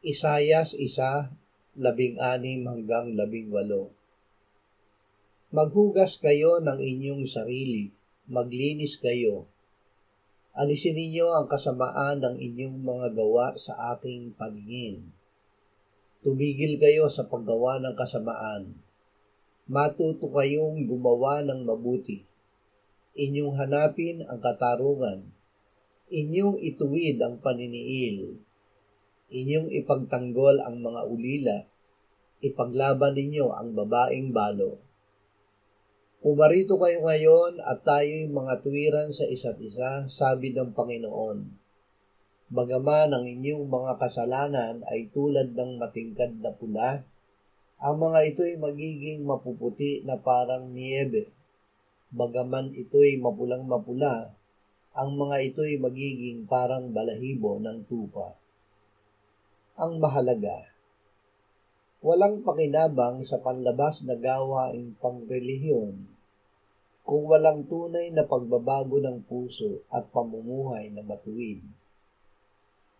Isayas 1:16-18. Maghugas kayo ng inyong sarili, maglinis kayo. Alisin ninyo ang kasamaan ng inyong mga gawa sa aking paningin. Tumigil kayo sa paggawa ng kasamaan. Matuto kayong gumawa ng mabuti. Inyong hanapin ang katarungan. Inyong ituwid ang paniniil. Inyong ipagtanggol ang mga ulila. Ipaglaban ninyo ang babaeng balo. Pumarito kayo ngayon at tayo'y mga tuwiran sa isa't isa, sabi ng Panginoon. Bagaman ang inyong mga kasalanan ay tulad ng matingkad na pula, ang mga ito'y magiging mapuputi na parang niyebe. Bagaman ito'y mapulang-mapula, ang mga ito'y magiging parang balahibo ng tupa. Ang mahalaga, walang pakinabang sa panlabas na gawaing pangrelihiyon kung walang tunay na pagbabago ng puso at pamumuhay na matuwid.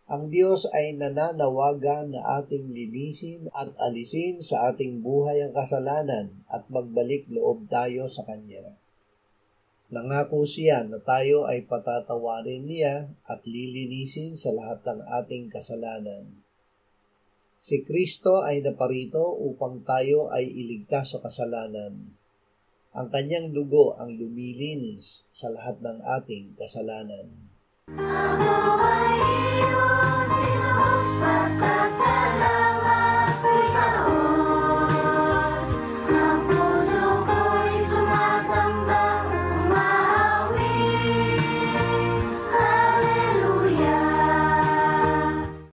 Ang Diyos ay nananawagan na ating linisin at alisin sa ating buhay ang kasalanan at magbalik loob tayo sa Kanya. Nangako siya na tayo ay patatawarin niya at lilinisin sa lahat ng ating kasalanan. Si Kristo ay naparito upang tayo ay iligtas sa kasalanan. Ang kanyang dugo ang lumilinis sa lahat ng ating kasalanan.